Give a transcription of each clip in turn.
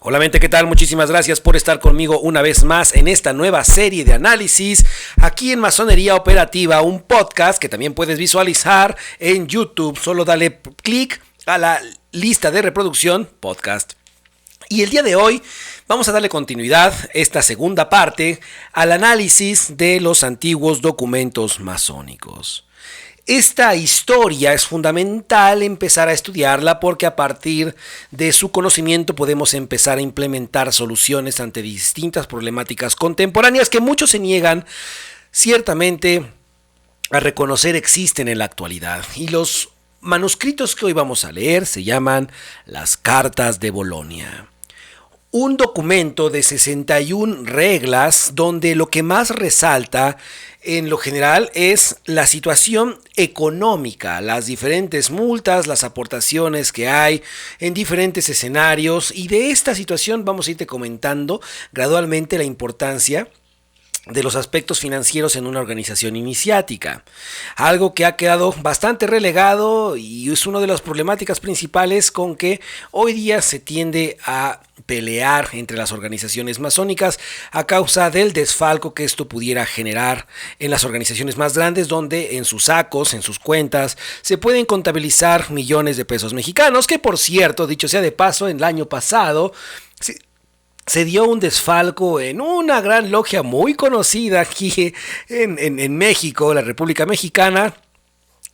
Hola mente, ¿qué tal? Muchísimas gracias por estar conmigo una vez más en esta nueva serie de análisis aquí en Masonería Operativa, un podcast que también puedes visualizar en YouTube. Solo dale clic a la lista de reproducción podcast. Y el día de hoy vamos a darle continuidad, esta segunda parte, al análisis de los antiguos documentos masónicos. Esta historia es fundamental empezar a estudiarla porque a partir de su conocimiento podemos empezar a implementar soluciones ante distintas problemáticas contemporáneas que muchos se niegan ciertamente a reconocer existen en la actualidad. Y los manuscritos que hoy vamos a leer se llaman las Cartas de Bolonia. Un documento de 61 reglas donde lo que más resalta en lo general es la situación económica, las diferentes multas, las aportaciones que hay en diferentes escenarios, y de esta situación vamos a irte comentando gradualmente la importancia de los aspectos financieros en una organización iniciática, algo que ha quedado bastante relegado y es una de las problemáticas principales con que hoy día se tiende a pelear entre las organizaciones masónicas a causa del desfalco que esto pudiera generar en las organizaciones más grandes, donde en sus sacos, en sus cuentas, se pueden contabilizar millones de pesos mexicanos, que por cierto, dicho sea de paso, en el año pasado se dio un desfalco en una gran logia muy conocida aquí en México, la República Mexicana,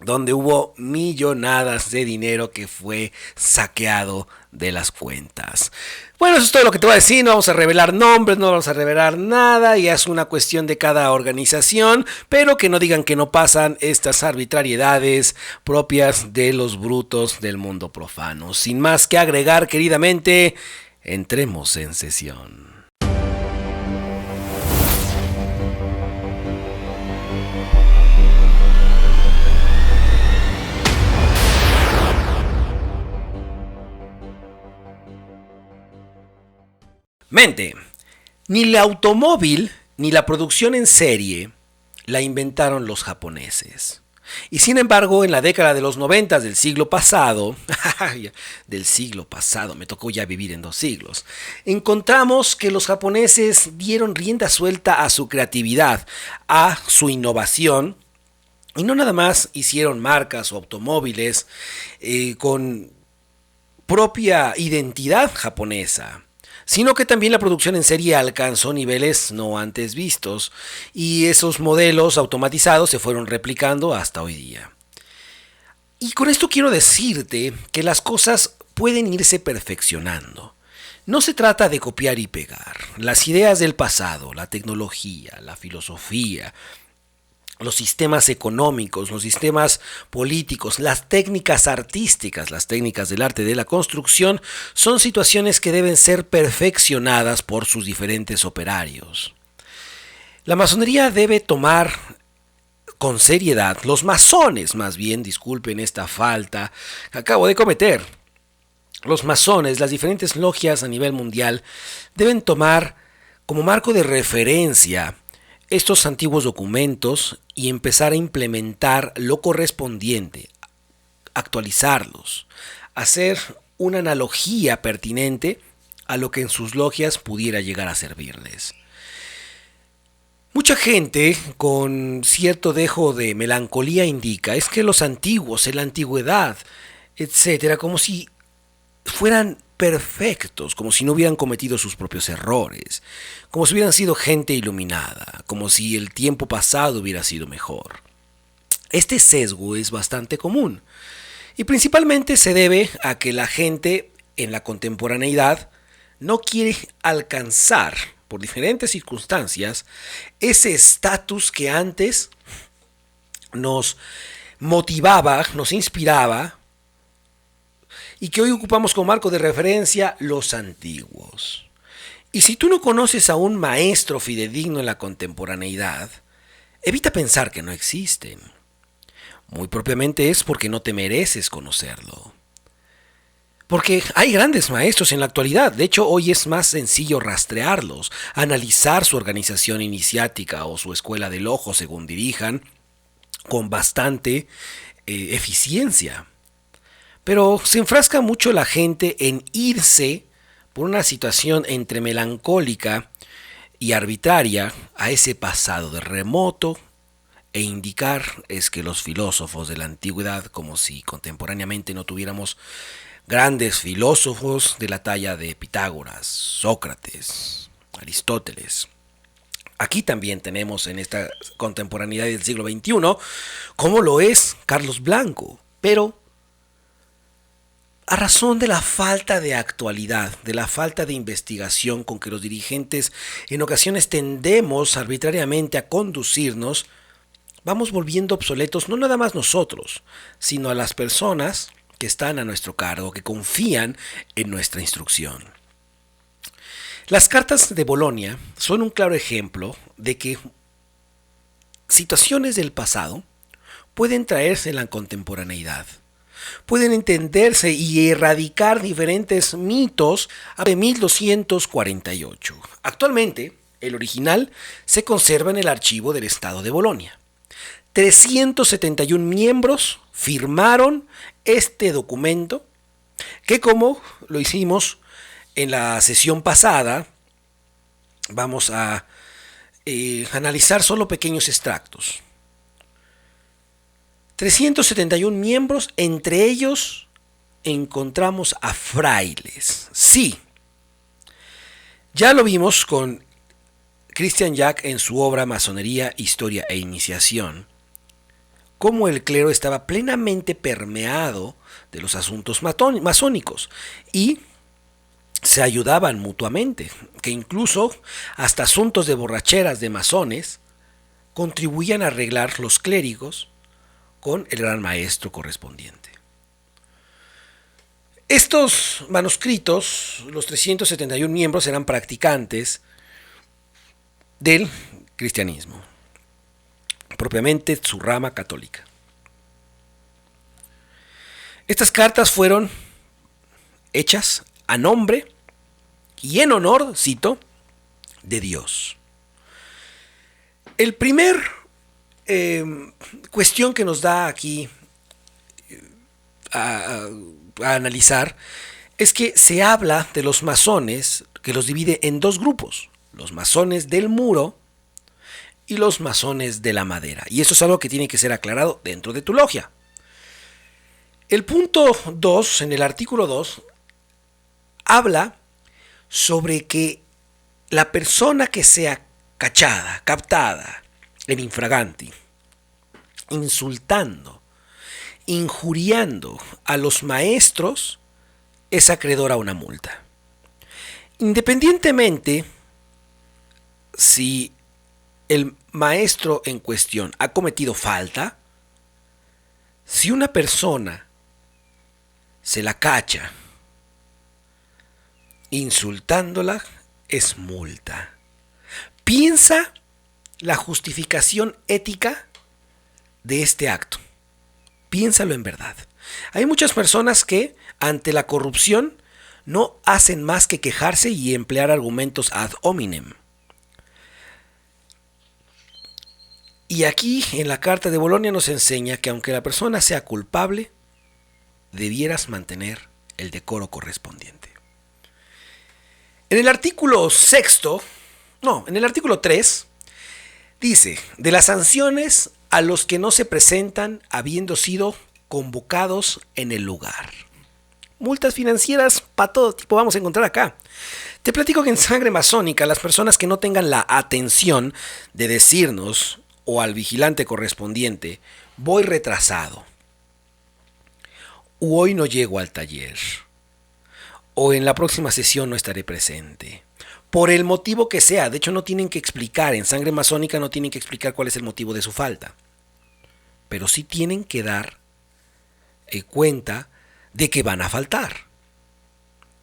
donde hubo millonadas de dinero que fue saqueado de las cuentas. Bueno, eso es todo lo que te voy a decir. No vamos a revelar nombres, no vamos a revelar nada, y es una cuestión de cada organización, pero que no digan que no pasan estas arbitrariedades propias de los brutos del mundo profano. Sin más que agregar, queridamente, entremos en sesión. Mente, ni el automóvil ni la producción en serie la inventaron los japoneses. Y sin embargo, en la década de los 90 del siglo pasado, me tocó ya vivir en 2 siglos, encontramos que los japoneses dieron rienda suelta a su creatividad, a su innovación, y no nada más hicieron marcas o automóviles con propia identidad japonesa, sino que también la producción en serie alcanzó niveles no antes vistos, y esos modelos automatizados se fueron replicando hasta hoy día. Y con esto quiero decirte que las cosas pueden irse perfeccionando. No se trata de copiar y pegar. Las ideas del pasado, la tecnología, la filosofía, los sistemas económicos, los sistemas políticos, las técnicas artísticas, las técnicas del arte de la construcción, son situaciones que deben ser perfeccionadas por sus diferentes operarios. La masonería debe tomar con seriedad, los masones más bien, disculpen esta falta que acabo de cometer, los masones, las diferentes logias a nivel mundial, deben tomar como marco de referencia estos antiguos documentos y empezar a implementar lo correspondiente, actualizarlos, hacer una analogía pertinente a lo que en sus logias pudiera llegar a servirles. Mucha gente con cierto dejo de melancolía indica es que los antiguos, en la antigüedad, etcétera, como si fueran perfectos, como si no hubieran cometido sus propios errores, como si hubieran sido gente iluminada, como si el tiempo pasado hubiera sido mejor. Este sesgo es bastante común y principalmente se debe a que la gente en la contemporaneidad no quiere alcanzar, por diferentes circunstancias, ese estatus que antes nos motivaba, nos inspiraba, y que hoy ocupamos como marco de referencia los antiguos. Y si tú no conoces a un maestro fidedigno en la contemporaneidad, evita pensar que no existen. Muy propiamente es porque no te mereces conocerlo. Porque hay grandes maestros en la actualidad. De hecho, hoy es más sencillo rastrearlos, analizar su organización iniciática o su escuela del ojo, según dirijan, con bastante eficiencia. Pero se enfrasca mucho la gente en irse por una situación entre melancólica y arbitraria a ese pasado de remoto e indicar es que los filósofos de la antigüedad, como si contemporáneamente no tuviéramos grandes filósofos de la talla de Pitágoras, Sócrates, Aristóteles. Aquí también tenemos en esta contemporaneidad del siglo XXI, como lo es Carlos Blanco, pero a razón de la falta de actualidad, de la falta de investigación con que los dirigentes en ocasiones tendemos arbitrariamente a conducirnos, vamos volviendo obsoletos no nada más nosotros, sino a las personas que están a nuestro cargo, que confían en nuestra instrucción. Las cartas de Bolonia son un claro ejemplo de que situaciones del pasado pueden traerse en la contemporaneidad. Pueden entenderse y erradicar diferentes mitos de 1248. Actualmente, el original se conserva en el archivo del Estado de Bolonia. 371 miembros firmaron este documento que, como lo hicimos en la sesión pasada, vamos a analizar solo pequeños extractos. 371 miembros, entre ellos encontramos a frailes. Sí, ya lo vimos con Christian Jack en su obra Masonería, Historia e Iniciación, cómo el clero estaba plenamente permeado de los asuntos masónicos y se ayudaban mutuamente, que incluso hasta asuntos de borracheras de masones contribuían a arreglar los clérigos con el gran maestro correspondiente. Estos manuscritos, los 371 miembros eran practicantes del cristianismo, propiamente su rama católica. Estas cartas fueron hechas a nombre y en honor, cito, de Dios. El primer cuestión que nos da aquí a analizar es que se habla de los masones, que los divide en dos grupos, los masones del muro y los masones de la madera. Y eso es algo que tiene que ser aclarado dentro de tu logia. El punto 2, en el artículo 2, habla sobre que la persona que sea cachada, captada en infraganti, insultando, injuriando a los maestros, es acreedor a una multa. Independientemente si el maestro en cuestión ha cometido falta, si una persona se la cacha insultándola, es multa. Piensa la justificación ética de este acto. Piénsalo en verdad. Hay muchas personas que, ante la corrupción, no hacen más que quejarse y emplear argumentos ad hominem. Y aquí, en la Carta de Bolonia, nos enseña que aunque la persona sea culpable, debieras mantener el decoro correspondiente. En el artículo en el artículo 3, dice, de las sanciones a los que no se presentan habiendo sido convocados en el lugar. Multas financieras para todo tipo vamos a encontrar acá. Te platico que en Sangre Masónica, las personas que no tengan la atención de decirnos o al vigilante correspondiente, voy retrasado, o hoy no llego al taller, o en la próxima sesión no estaré presente, por el motivo que sea. De hecho, no tienen que explicar, en Sangre Masónica no tienen que explicar cuál es el motivo de su falta, pero sí tienen que dar cuenta de que van a faltar.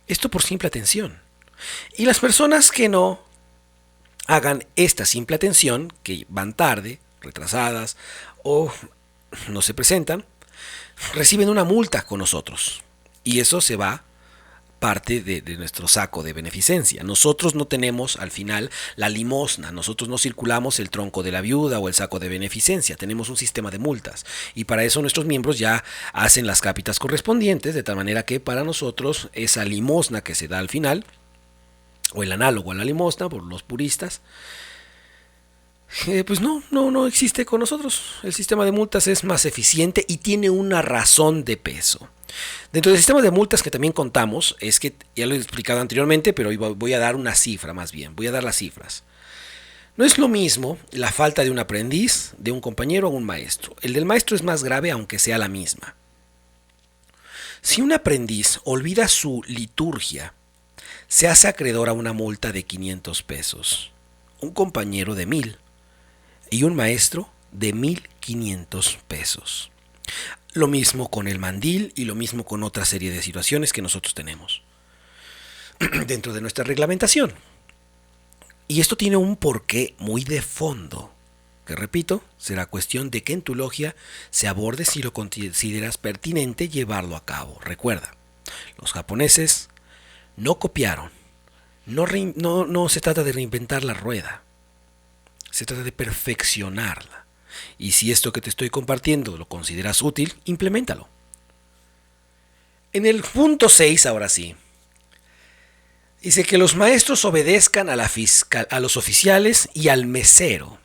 Esto por simple atención. Y las personas que no hagan esta simple atención, que van tarde, retrasadas o no se presentan, reciben una multa con nosotros. Y eso se va parte de nuestro saco de beneficencia. Nosotros no tenemos al final la limosna, nosotros no circulamos el tronco de la viuda o el saco de beneficencia, tenemos un sistema de multas y para eso nuestros miembros ya hacen las cápitas correspondientes, de tal manera que para nosotros esa limosna que se da al final o el análogo a la limosna por los puristas, pues no existe con nosotros. El sistema de multas es más eficiente y tiene una razón de peso. Dentro del sistema de multas que también contamos, es que ya lo he explicado anteriormente, pero voy a dar una cifra más bien, voy a dar las cifras. No es lo mismo la falta de un aprendiz, de un compañero o un maestro. El del maestro es más grave aunque sea la misma. Si un aprendiz olvida su liturgia, se hace acreedor a una multa de 500 pesos, un compañero de 1000 y un maestro de 1500 pesos. Lo mismo con el mandil y lo mismo con otra serie de situaciones que nosotros tenemos dentro de nuestra reglamentación. Y esto tiene un porqué muy de fondo, que repito, será cuestión de que en tu logia se aborde si lo consideras pertinente llevarlo a cabo. Recuerda, los japoneses no copiaron, no se trata de reinventar la rueda, se trata de perfeccionarla. Y si esto que te estoy compartiendo lo consideras útil, implementalo. En el punto 6, ahora sí, dice que los maestros obedezcan a los oficiales y al mesero.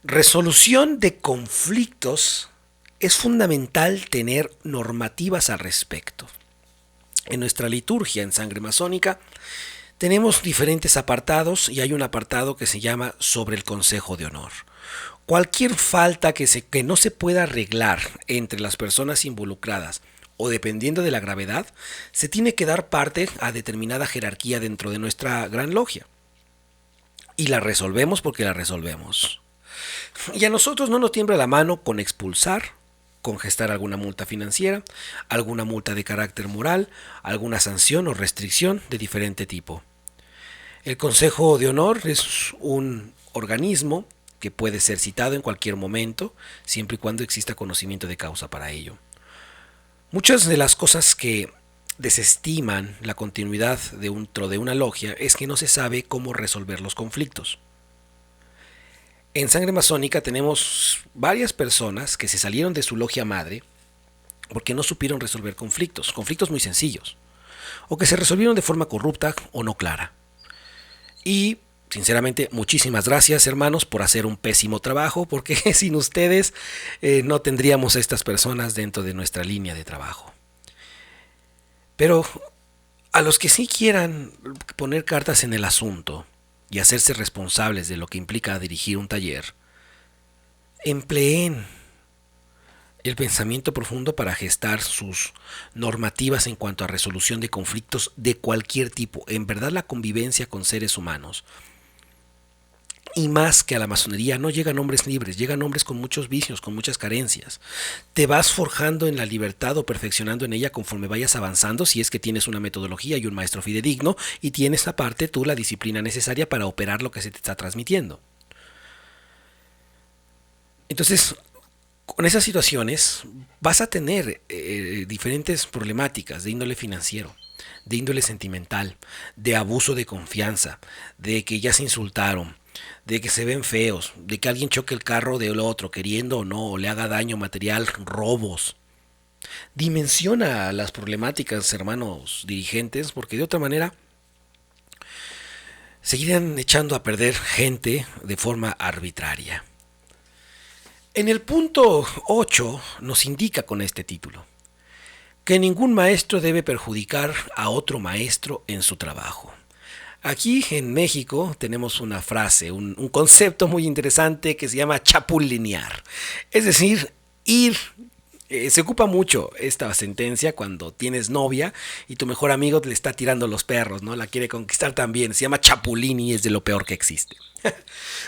Resolución de conflictos es fundamental tener normativas al respecto. En nuestra liturgia en sangre masónica tenemos diferentes apartados y hay un apartado que se llama sobre el Consejo de Honor. Cualquier falta que no se pueda arreglar entre las personas involucradas o dependiendo de la gravedad, se tiene que dar parte a determinada jerarquía dentro de nuestra gran logia. Y la resolvemos porque la resolvemos. Y a nosotros no nos tiembla la mano con expulsar, con gestar alguna multa financiera, alguna multa de carácter moral, alguna sanción o restricción de diferente tipo. El Consejo de Honor es un organismo que puede ser citado en cualquier momento, siempre y cuando exista conocimiento de causa para ello. Muchas de las cosas que desestiman la continuidad dentro de una logia es que no se sabe cómo resolver los conflictos. En sangre masónica tenemos varias personas que se salieron de su logia madre porque no supieron resolver conflictos muy sencillos, o que se resolvieron de forma corrupta o no clara. Y sinceramente, muchísimas gracias, hermanos, por hacer un pésimo trabajo, porque sin ustedes no tendríamos a estas personas dentro de nuestra línea de trabajo. Pero a los que sí quieran poner cartas en el asunto y hacerse responsables de lo que implica dirigir un taller, empleen el pensamiento profundo para gestar sus normativas en cuanto a resolución de conflictos de cualquier tipo. En verdad, la convivencia con seres humanos, y más que a la masonería, no llegan hombres libres, llegan hombres con muchos vicios, con muchas carencias. Te vas forjando en la libertad o perfeccionando en ella conforme vayas avanzando, si es que tienes una metodología y un maestro fidedigno, y tienes aparte tú la disciplina necesaria para operar lo que se te está transmitiendo. Entonces, con esas situaciones vas a tener diferentes problemáticas de índole financiero, de índole sentimental, de abuso de confianza, de que ya se insultaron, de que se ven feos, de que alguien choque el carro del otro, queriendo o no, o le haga daño material, robos. Dimensiona las problemáticas, hermanos dirigentes, porque de otra manera seguirán echando a perder gente de forma arbitraria. En el punto 8 nos indica con este título que ningún maestro debe perjudicar a otro maestro en su trabajo. Aquí en México tenemos una frase, un concepto muy interesante que se llama chapulinear. Es decir, se ocupa mucho esta sentencia cuando tienes novia y tu mejor amigo le está tirando los perros, ¿no? La quiere conquistar también. Se llama chapulín y es de lo peor que existe.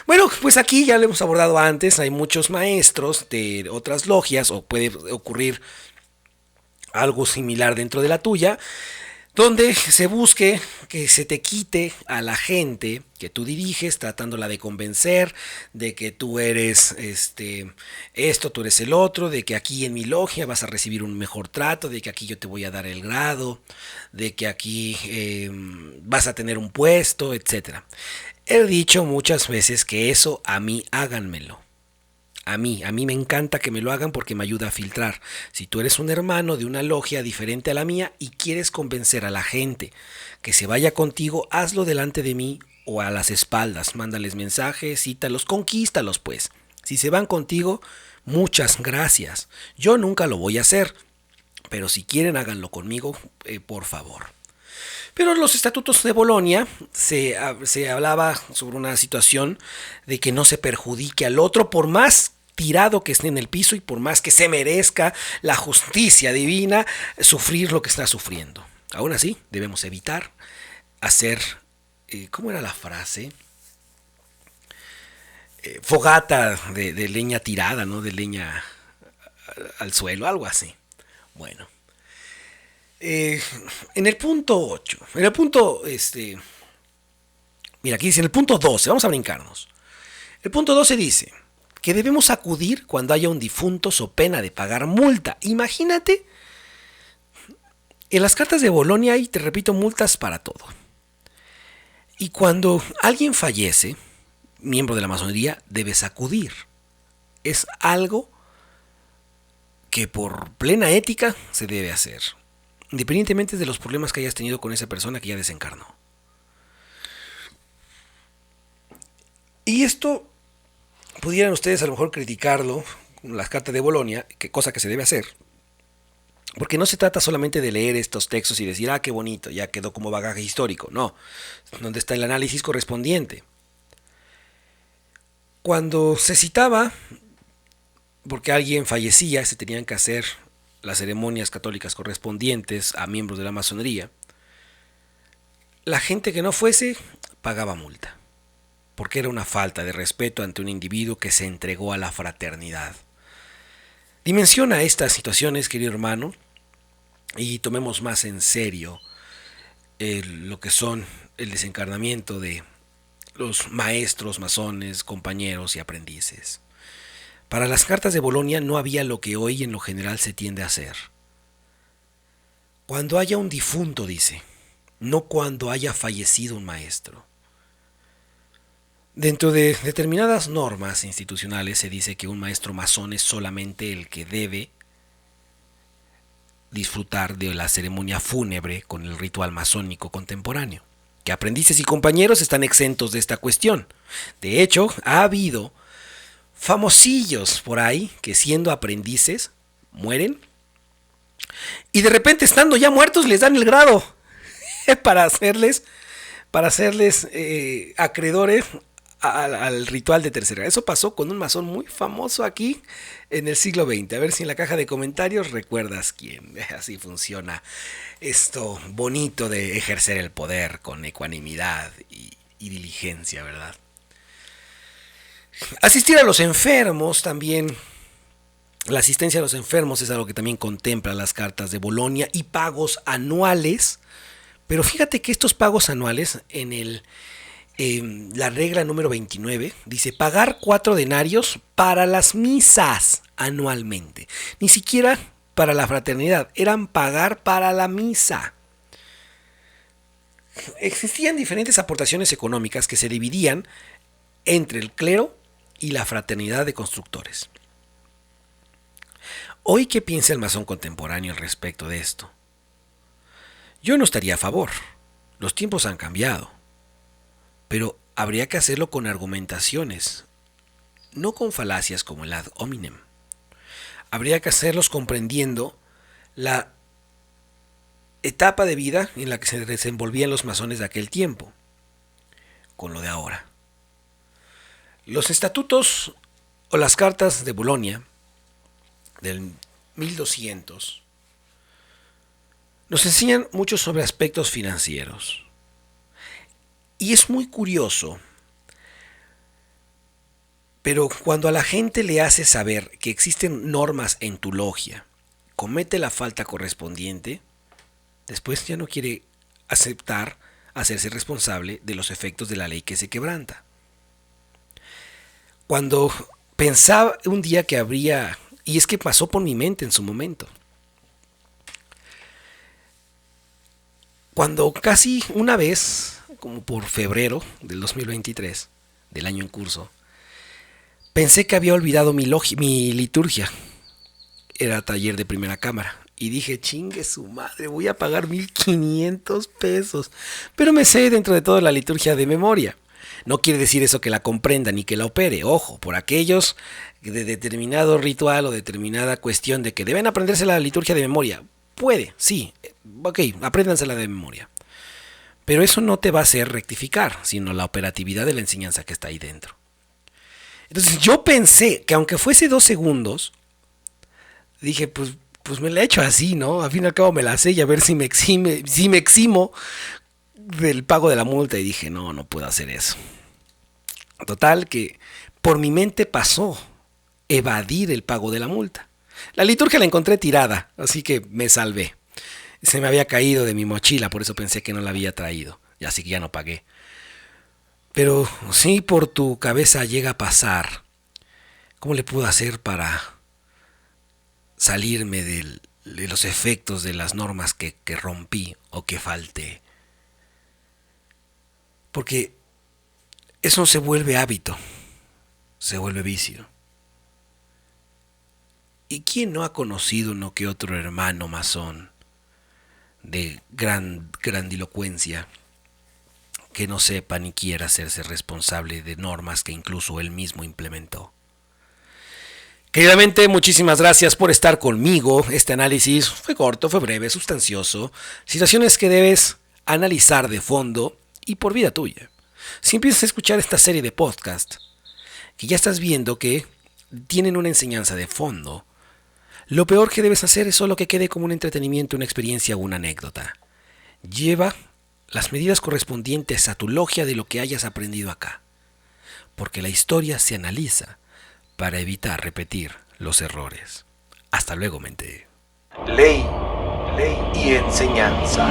Bueno, pues aquí ya lo hemos abordado antes. Hay muchos maestros de otras logias, o puede ocurrir algo similar dentro de la tuya, donde se busque que se te quite a la gente que tú diriges, tratándola de convencer de que tú eres esto, tú eres el otro, de que aquí en mi logia vas a recibir un mejor trato, de que aquí yo te voy a dar el grado, de que aquí vas a tener un puesto, etc. He dicho muchas veces que eso a mí háganmelo. A mí me encanta que me lo hagan porque me ayuda a filtrar. Si tú eres un hermano de una logia diferente a la mía y quieres convencer a la gente que se vaya contigo, hazlo delante de mí o a las espaldas. Mándales mensajes, cítalos, conquístalos pues. Si se van contigo, muchas gracias. Yo nunca lo voy a hacer, pero si quieren háganlo conmigo, por favor. Pero en los estatutos de Bolonia se hablaba sobre una situación de que no se perjudique al otro por más tirado que esté en el piso y por más que se merezca la justicia divina sufrir lo que está sufriendo. Aún así, debemos evitar hacer, ¿cómo era la frase? Fogata de leña tirada, ¿no? De leña al suelo, algo así. Bueno. En el punto 8, en el punto, mira, aquí dice en el punto 12, vamos a brincarnos. El punto 12 dice que debemos acudir cuando haya un difunto so pena de pagar multa. Imagínate, en las cartas de Bolonia hay, te repito, multas para todo. Y cuando alguien fallece, miembro de la masonería, debes acudir. Es algo que por plena ética se debe hacer, independientemente de los problemas que hayas tenido con esa persona que ya desencarnó. Y esto pudieran ustedes a lo mejor criticarlo con las cartas de Bolonia, cosa que se debe hacer, porque no se trata solamente de leer estos textos y decir, qué bonito, ya quedó como bagaje histórico. No, donde está el análisis correspondiente. Cuando se citaba, porque alguien fallecía, se tenían que hacer las ceremonias católicas correspondientes a miembros de la masonería, la gente que no fuese pagaba multa, porque era una falta de respeto ante un individuo que se entregó a la fraternidad. Dimensiona estas situaciones, querido hermano, y tomemos más en serio lo que son el desencarnamiento de los maestros, masones, compañeros y aprendices. Para las cartas de Bolonia no había lo que hoy en lo general se tiende a hacer. Cuando haya un difunto, dice, no cuando haya fallecido un maestro. Dentro de determinadas normas institucionales se dice que un maestro masón es solamente el que debe disfrutar de la ceremonia fúnebre con el ritual masónico contemporáneo, que aprendices y compañeros están exentos de esta cuestión. De hecho, ha habido famosillos por ahí que siendo aprendices mueren y de repente estando ya muertos les dan el grado para hacerles acreedores al ritual de tercera. Eso pasó con un masón muy famoso aquí en el siglo XX. A ver si en la caja de comentarios recuerdas quién. Así funciona esto bonito de ejercer el poder con ecuanimidad y diligencia, ¿verdad? Asistir a los enfermos también. La asistencia a los enfermos es algo que también contempla las cartas de Bolonia y pagos anuales. Pero fíjate que estos pagos anuales en la regla número 29 dice pagar 4 denarios para las misas anualmente. Ni siquiera para la fraternidad, eran pagar para la misa. Existían diferentes aportaciones económicas que se dividían entre el clero y la fraternidad de constructores. Hoy, ¿qué piensa el masón contemporáneo al respecto de esto? Yo no estaría a favor. Los tiempos han cambiado. Pero habría que hacerlo con argumentaciones, no con falacias como el ad hominem. Habría que hacerlos comprendiendo la etapa de vida en la que se desenvolvían los masones de aquel tiempo, con lo de ahora. Los estatutos o las cartas de Bolonia del 1200 nos enseñan mucho sobre aspectos financieros. Y es muy curioso, pero cuando a la gente le hace saber que existen normas en tu logia, comete la falta correspondiente, después ya no quiere aceptar hacerse responsable de los efectos de la ley que se quebranta. Cuando pensaba un día que habría, y es que pasó por mi mente en su momento, cuando casi una vez, como por febrero del 2023, del año en curso, Pensé que había olvidado mi liturgia. Era taller de primera cámara. Y dije, chingue su madre, voy a pagar 1,500 pesos. Pero me sé dentro de todo la liturgia de memoria. No quiere decir eso que la comprenda ni que la opere. Ojo, por aquellos de determinado ritual o determinada cuestión de que deben aprenderse la liturgia de memoria. Puede, sí. Ok, apréndansela de memoria. Pero eso no te va a hacer rectificar, sino la operatividad de la enseñanza que está ahí dentro. Entonces yo pensé que aunque fuese 2 segundos, dije, pues me la he hecho así, ¿no? Al fin y al cabo me la sé y a ver si me eximo del pago de la multa. Y dije, no puedo hacer eso. Total, que por mi mente pasó evadir el pago de la multa. La liturgia la encontré tirada, así que me salvé. Se me había caído de mi mochila, por eso pensé que no la había traído. Y así que ya no pagué. Pero si por tu cabeza llega a pasar, ¿cómo le puedo hacer para salirme de los efectos de las normas que rompí o que falté? Porque eso se vuelve hábito, se vuelve vicio. ¿Y quién no ha conocido uno que otro hermano masón de grandilocuencia que no sepa ni quiera hacerse responsable de normas que incluso él mismo implementó? Queridamente, muchísimas gracias por estar conmigo. Este análisis fue corto, fue breve, sustancioso. Situaciones que debes analizar de fondo y por vida tuya. Si empiezas a escuchar esta serie de podcast, que ya estás viendo que tienen una enseñanza de fondo, lo peor que debes hacer es solo que quede como un entretenimiento, una experiencia o una anécdota. Lleva las medidas correspondientes a tu logia de lo que hayas aprendido acá, porque la historia se analiza para evitar repetir los errores. Hasta luego, mente. Ley y enseñanza.